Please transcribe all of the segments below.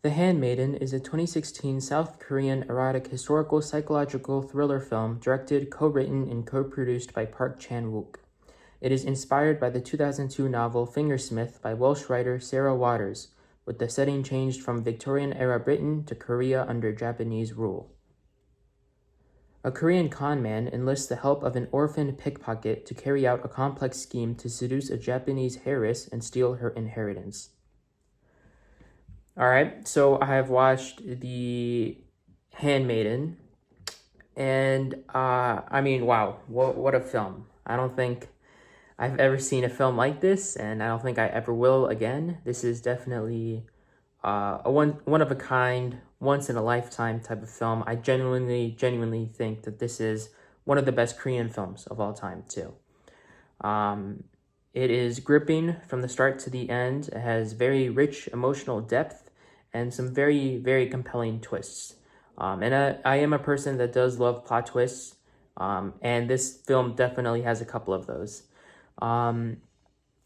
The Handmaiden is a 2016 South Korean erotic historical psychological thriller film directed, co-written, and co-produced by Park Chan-wook. It is inspired by the 2002 novel Fingersmith by Welsh writer Sarah Waters, with the setting changed from Victorian-era Britain to Korea under Japanese rule. A Korean conman enlists the help of an orphaned pickpocket to carry out a complex scheme to seduce a Japanese heiress and steal her inheritance. All right, so I have watched The Handmaiden, and I mean, wow, what a film. I don't think I've ever seen a film like this, and I don't think I ever will again. This is definitely a one of a kind, once in a lifetime type of film. I genuinely think that this is one of the best Korean films of all time too. It is gripping from the start to the end. It has very rich emotional depth and some very compelling twists. And I am a person that does love plot twists, and this film definitely has a couple of those.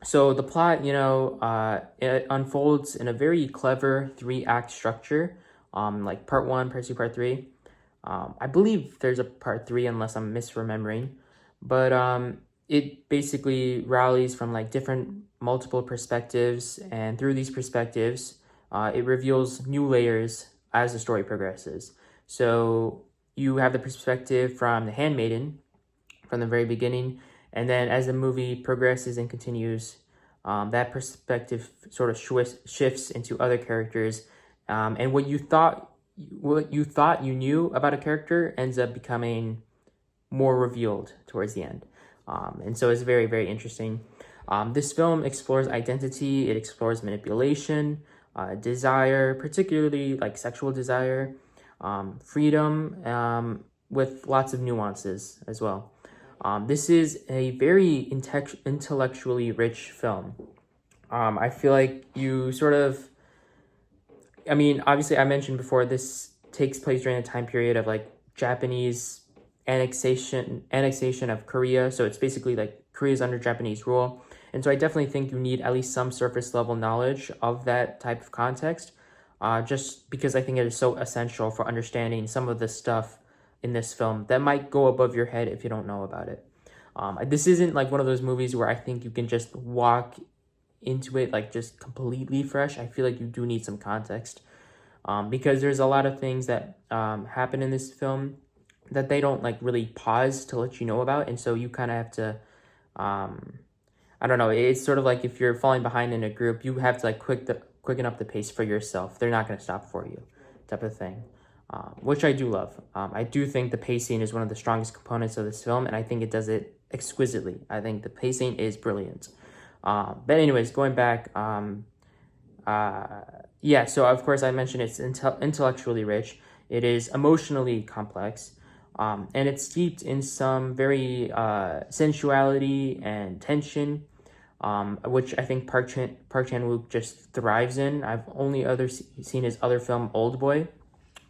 So the plot, it unfolds in a very clever 3-act structure, like part 1, part 2, part 3. I believe there's a part 3 unless I'm misremembering, but it basically rallies from like different multiple perspectives, and through these perspectives, it reveals new layers as the story progresses. So you have the perspective from the handmaiden from the very beginning, and then as the movie progresses and continues, that perspective sort of shifts into other characters, and what you thought you knew about a character ends up becoming more revealed towards the end. And so it's very interesting. This film explores identity, it explores manipulation, desire, particularly like sexual desire, freedom, with lots of nuances as well. This is a very intellectually rich film. I feel like you sort of, I mean, obviously I mentioned before, this takes place during a time period of like Japanese annexation of Korea. So it's basically like Korea's under Japanese rule. And so I definitely think you need at least some surface level knowledge of that type of context, just because I think it is so essential for understanding some of the stuff in this film that might go above your head if you don't know about it. This isn't like one of those movies where I think you can just walk into it like just completely fresh. I feel like you do need some context, because there's a lot of things that happen in this film that they don't like really pause to let you know about, and so you kind of have to, I don't know, it's sort of like if you're falling behind in a group, you have to like quicken up the pace for yourself. They're not going to stop for you, type of thing, which I do love. I do think the pacing is one of the strongest components of this film, and I think it does it exquisitely. I think the pacing is brilliant. But anyways, going back, yeah, so of course I mentioned it's intellectually rich. It is emotionally complex, and it's steeped in some very sensuality and tension, which I think Park Chan-wook just thrives in. I've only seen his other film, Old Boy,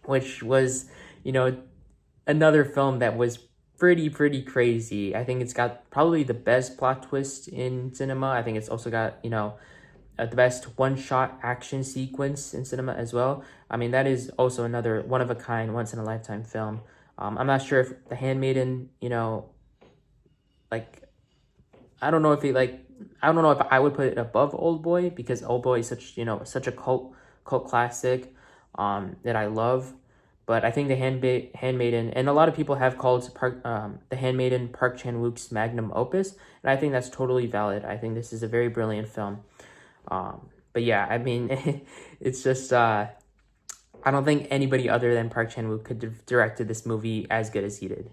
which was, another film that was pretty crazy. I think it's got probably the best plot twist in cinema. I think it's also got, the best one-shot action sequence in cinema as well. I mean, that is also another one-of-a-kind, once-in-a-lifetime film. I'm not sure if The Handmaiden, like, I don't know if I would put it above Old Boy, because Old Boy is such a cult classic that I love. But I think The Handmaiden, and a lot of people have called The Handmaiden Park Chan-wook's magnum opus, and I think that's totally valid. I think this is a very brilliant film. But yeah, I mean, it's just, I don't think anybody other than Park Chan-wook could have directed this movie as good as he did,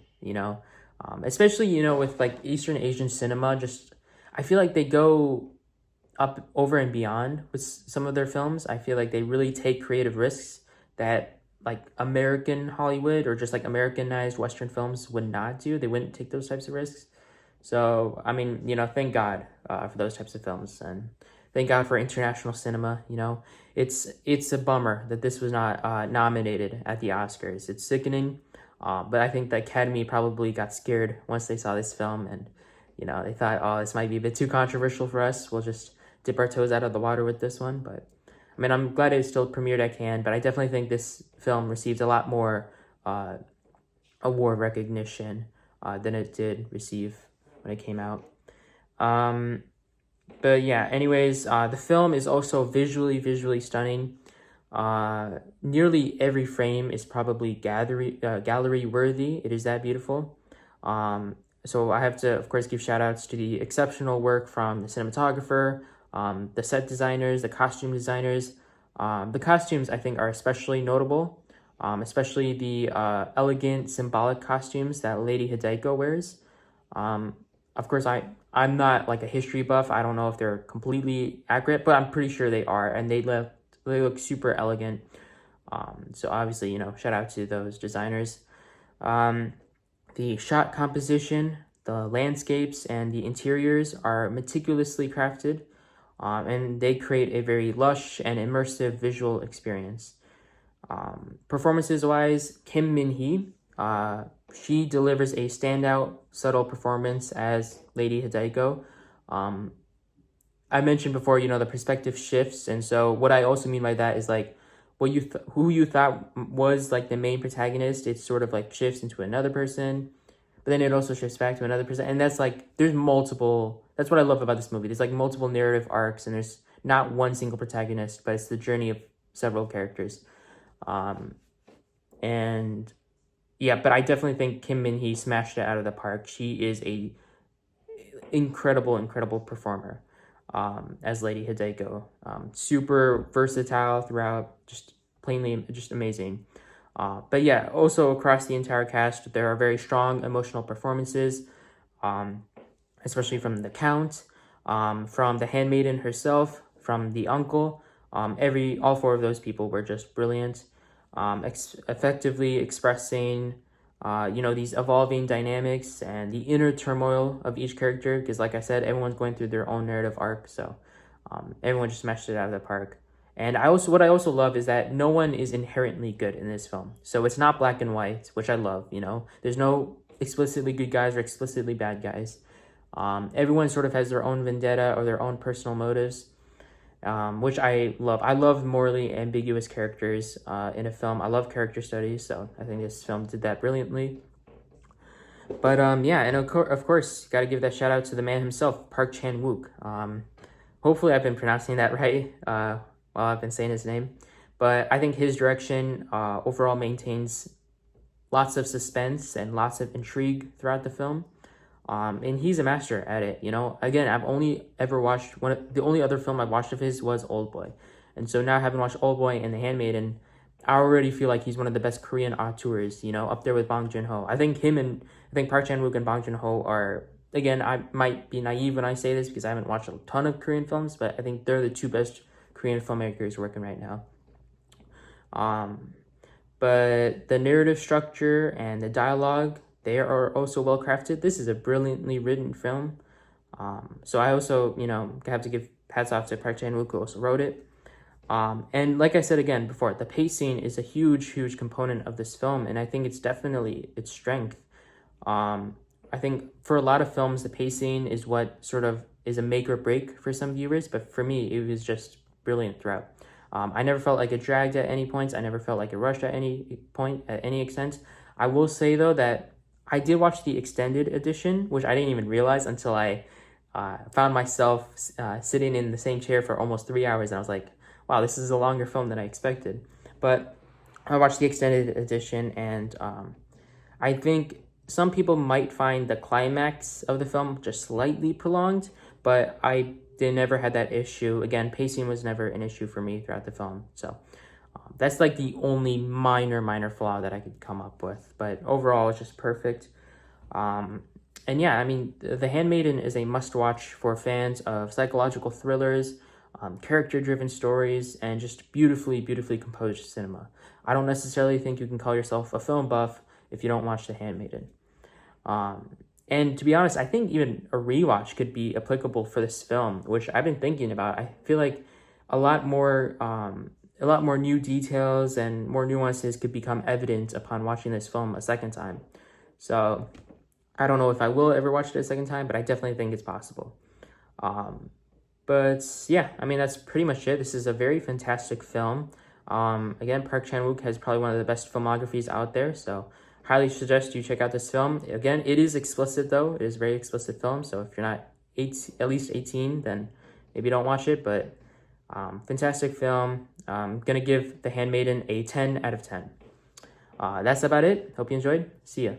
especially, with like Eastern Asian cinema. Just, I feel like they go up over and beyond with some of their films. I feel like they really take creative risks that like American Hollywood or just like Americanized Western films would not do. They wouldn't take those types of risks. So, I mean, thank God for those types of films, and thank God for international cinema. It's a bummer that this was not nominated at the Oscars. It's sickening, but I think the Academy probably got scared once they saw this film, and they thought, oh, this might be a bit too controversial for us. We'll just dip our toes out of the water with this one. But I mean, I'm glad it still premiered at Cannes, but I definitely think this film received a lot more award recognition than it did receive when it came out. But yeah, anyways, the film is also visually stunning. Nearly every frame is probably gallery worthy. It is that beautiful. So I have to, of course, give shout outs to the exceptional work from the cinematographer, the set designers, the costume designers. The costumes, I think, are especially notable, especially the elegant, symbolic costumes that Lady Hideko wears. Of course, I'm not like a history buff. I don't know if they're completely accurate, but I'm pretty sure they are, and they look super elegant. So obviously, shout out to those designers. The shot composition, the landscapes, and the interiors are meticulously crafted, and they create a very lush and immersive visual experience. Performances-wise, Kim Min-hee, she delivers a standout, subtle performance as Lady Hideko. I mentioned before, the perspective shifts, and so what I also mean by that is like who you thought was like the main protagonist, it sort of like shifts into another person, but then it also shifts back to another person, and that's like there's multiple. That's what I love about this movie. There's like multiple narrative arcs, and there's not one single protagonist, but it's the journey of several characters. And yeah, but I definitely think Kim Min-hee smashed it out of the park. She is a incredible performer as Lady Hideko. Super versatile throughout, just amazing. But yeah, also across the entire cast, there are very strong emotional performances, especially from the Count, from the Handmaiden herself, from the uncle. All four of those people were just brilliant, effectively expressing these evolving dynamics and the inner turmoil of each character, because like I said, everyone's going through their own narrative arc, so everyone just smashed it out of the park. And what I also love is that no one is inherently good in this film, so it's not black and white, which I love. There's no explicitly good guys or explicitly bad guys. Everyone sort of has their own vendetta or their own personal motives, which I love. I love morally ambiguous characters in a film. I love character studies, so I think this film did that brilliantly. But yeah, and of course, got to give that shout out to the man himself, Park Chan-wook. Hopefully I've been pronouncing that right while I've been saying his name. But I think his direction overall maintains lots of suspense and lots of intrigue throughout the film. And he's a master at it. Again, I've only ever watched the only other film I've watched of his was Oldboy. And so now having watched Oldboy and The Handmaiden, I already feel like he's one of the best Korean auteurs, up there with Bong Joon-ho. I think Park Chan-wook and Bong Joon-ho are, again, I might be naive when I say this because I haven't watched a ton of Korean films, but I think they're the two best Korean filmmakers working right now. But the narrative structure and the dialogue, they are also well crafted. This is a brilliantly written film. So I also, have to give hats off to Park Chan-wook, who also wrote it. And like I said again before, the pacing is a huge component of this film, and I think it's definitely its strength. I think for a lot of films, the pacing is what sort of is a make or break for some viewers, but for me, it was just brilliant throughout. I never felt like it dragged at any points. I never felt like it rushed at any point, at any extent. I will say, though, that I did watch the extended edition, which I didn't even realize until I found myself sitting in the same chair for almost 3 hours, and I was like, wow, this is a longer film than I expected. But I watched the extended edition, and I think some people might find the climax of the film just slightly prolonged, but they never had that issue. Again, pacing was never an issue for me throughout the film. So that's like the only minor flaw that I could come up with. But overall, it's just perfect. And yeah, I mean, The Handmaiden is a must-watch for fans of psychological thrillers, character-driven stories, and just beautifully composed cinema. I don't necessarily think you can call yourself a film buff if you don't watch The Handmaiden. And to be honest, I think even a rewatch could be applicable for this film, which I've been thinking about. I feel like a lot more new details and more nuances could become evident upon watching this film a second time. So I don't know if I will ever watch it a second time, but I definitely think it's possible. But yeah, I mean, that's pretty much it. This is a very fantastic film. Again, Park Chan-wook has probably one of the best filmographies out there, so highly suggest you check out this film. Again, it is explicit though. It is a very explicit film, so if you're not at least 18, then maybe don't watch it, but fantastic film. I'm gonna give The Handmaiden a 10 out of 10. That's about it. Hope you enjoyed. See ya.